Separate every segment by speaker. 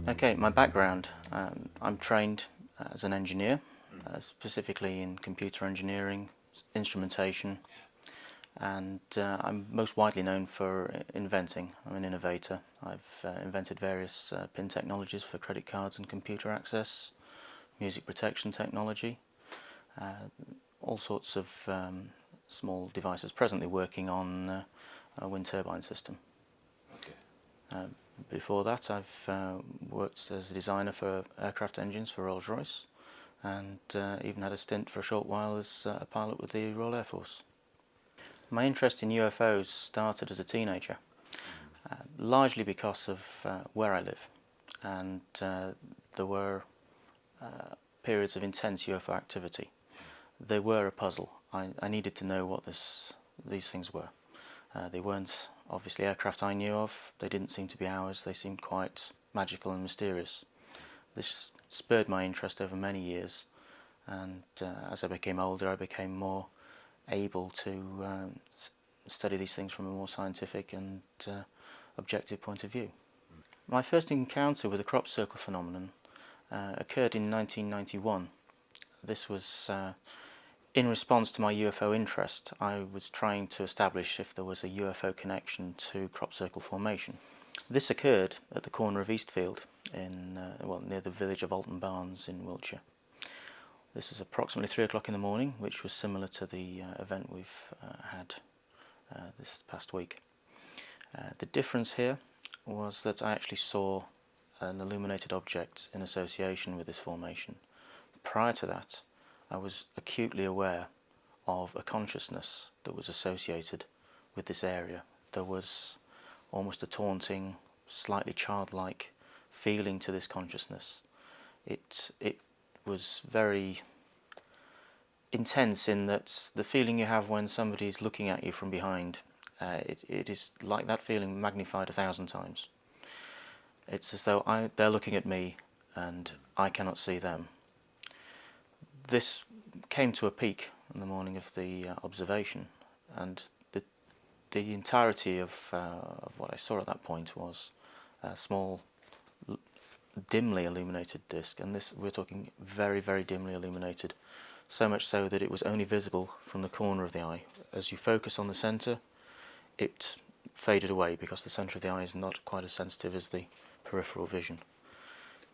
Speaker 1: Okay, my background. I'm trained as an engineer, specifically in computer engineering, instrumentation, and I'm most widely known for inventing. I'm an innovator. I've invented various PIN technologies for credit cards and computer access, music protection technology, all sorts of small devices, presently working on a wind turbine system.
Speaker 2: Okay.
Speaker 1: Before that, I've worked as a designer for aircraft engines for Rolls-Royce, and even had a stint for a short while as a pilot with the Royal Air Force. My interest in UFOs started as a teenager, largely because of where I live, and there were periods of intense UFO activity. They were a puzzle. I needed to know what these things were. They weren't obviously aircraft I knew of. They didn't seem to be ours. They seemed quite magical and mysterious. This spurred my interest over many years, and as I became older I became more able to study these things from a more scientific and objective point of view. My first encounter with the crop circle phenomenon occurred in 1991. This was in response to my UFO interest. I was trying to establish if there was a UFO connection to crop circle formation. This occurred at the corner of Eastfield in near the village of Alton Barnes in Wiltshire. This was approximately 3 o'clock in the morning, which was similar to the event we've had this past week. The difference here was that I actually saw an illuminated object in association with this formation. Prior to that, I was acutely aware of a consciousness that was associated with this area. There was almost a taunting, slightly childlike feeling to this consciousness. It was very intense in that the feeling you have when somebody's looking at you from behind, it is like that feeling magnified 1,000 times. It's as though they're looking at me and I cannot see them. This came to a peak on the morning of the observation, and the entirety of what I saw at that point was a small, dimly illuminated disc, and this we're talking very, very dimly illuminated, so much so that it was only visible from the corner of the eye. As you focus on the centre, it faded away because the centre of the eye is not quite as sensitive as the peripheral vision.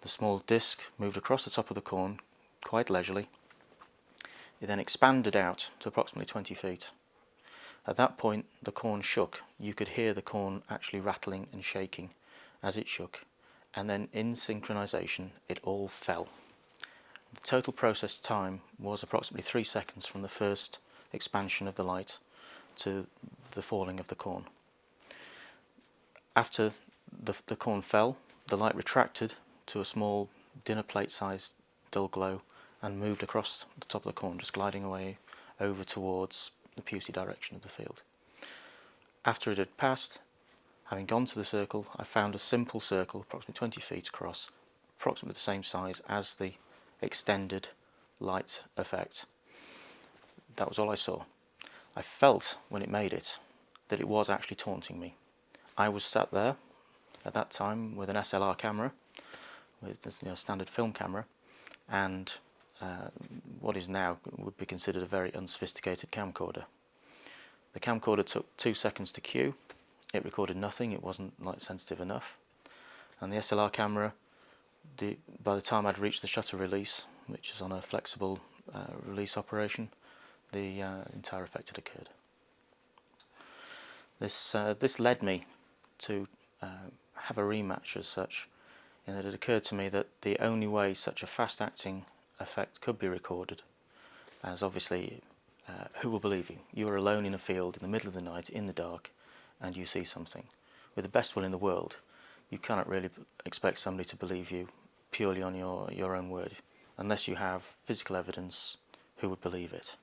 Speaker 1: The small disc moved across the top of the corn quite leisurely. It then expanded out to approximately 20 feet. At that point, the corn shook. You could hear the corn actually rattling and shaking as it shook, and then in synchronization, it all fell. The total process time was approximately 3 seconds from the first expansion of the light to the falling of the corn. After the corn fell, the light retracted to a small dinner plate sized dull glow and moved across the top of the corn, just gliding away over towards the Pusey direction of the field. After it had passed, having gone to the circle, I found a simple circle approximately 20 feet across, approximately the same size as the extended light effect. That was all I saw. I felt when it made it that it was actually taunting me. I was sat there at that time with an SLR camera, with a standard film camera, and what is now would be considered a very unsophisticated camcorder. The camcorder took 2 seconds to cue. It recorded nothing. It wasn't light sensitive enough. And the SLR camera, by the time I'd reached the shutter release, which is on a flexible release operation, the entire effect had occurred. This led me to have a rematch as such, in that it occurred to me that the only way such a fast-acting effect could be recorded, as obviously, who will believe you? You are alone in a field in the middle of the night, in the dark, and you see something. With the best will in the world, you cannot really expect somebody to believe you purely on your own word. Unless you have physical evidence, who would believe it?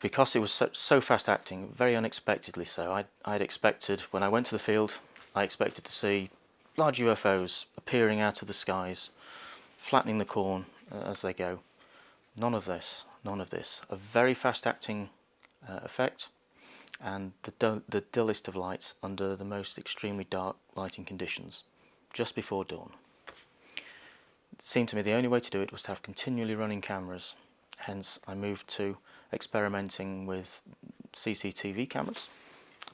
Speaker 1: Because it was so fast-acting, very unexpectedly so, I'd expected, when I went to the field, I expected to see large UFOs appearing out of the skies, flattening the corn as they go. None of this. A very fast-acting effect, and the dullest of lights under the most extremely dark lighting conditions. just before dawn. It seemed to me the only way to do it was to have continually running cameras. Hence I moved to experimenting with CCTV cameras,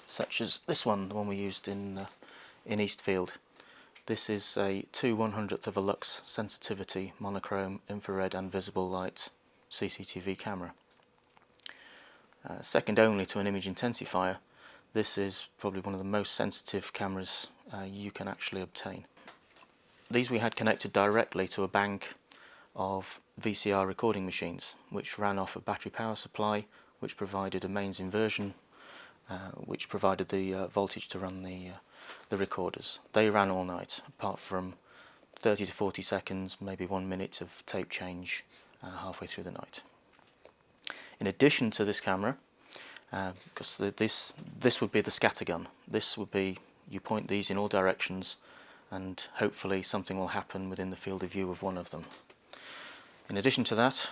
Speaker 1: such as this one, the one we used in Eastfield. This is a 2/100th of a lux sensitivity monochrome infrared and visible light CCTV camera. Second only to an image intensifier, this is probably one of the most sensitive cameras you can actually obtain. These we had connected directly to a bank of VCR recording machines, which ran off a battery power supply, which provided a mains inversion, which provided the voltage to run the recorders. They ran all night, apart from 30 to 40 seconds, maybe 1 minute of tape change halfway through the night. In addition to this camera, because this would be the scattergun. This would be, you point these in all directions and hopefully something will happen within the field of view of one of them. In addition to that,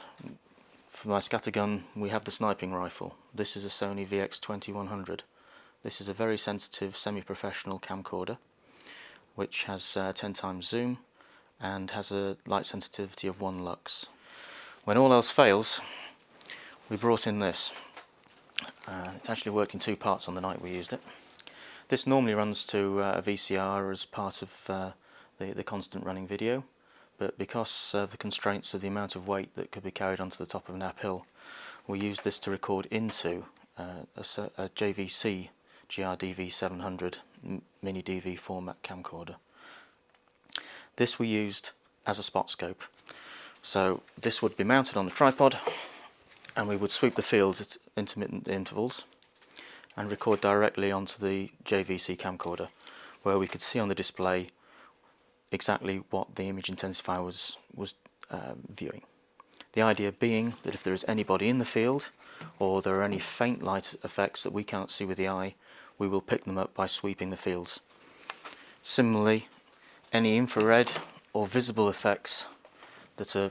Speaker 1: for my scattergun we have the sniping rifle. This is a Sony VX2100. This is a very sensitive semi-professional camcorder which has 10 times zoom and has a light sensitivity of 1 lux. When all else fails, we brought in this. It's actually worked in 2 parts on the night we used it. This normally runs to a VCR as part of the constant running video, but because of the constraints of the amount of weight that could be carried onto the top of an uphill, we used this to record into a JVC GRDV 700 mini DV format camcorder. This we used as a spot scope. So this would be mounted on the tripod and we would sweep the fields at intermittent intervals and record directly onto the JVC camcorder, where we could see on the display exactly what the image intensifier was viewing. The idea being that if there is anybody in the field or there are any faint light effects that we can't see with the eye, we will pick them up by sweeping the fields. Similarly, any infrared or visible effects that are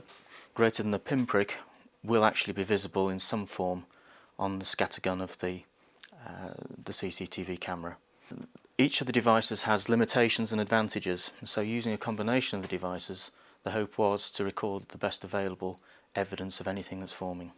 Speaker 1: greater than a pinprick will actually be visible in some form on the scattergun of the CCTV camera. Each of the devices has limitations and advantages, so using a combination of the devices, the hope was to record the best available evidence of anything that's forming.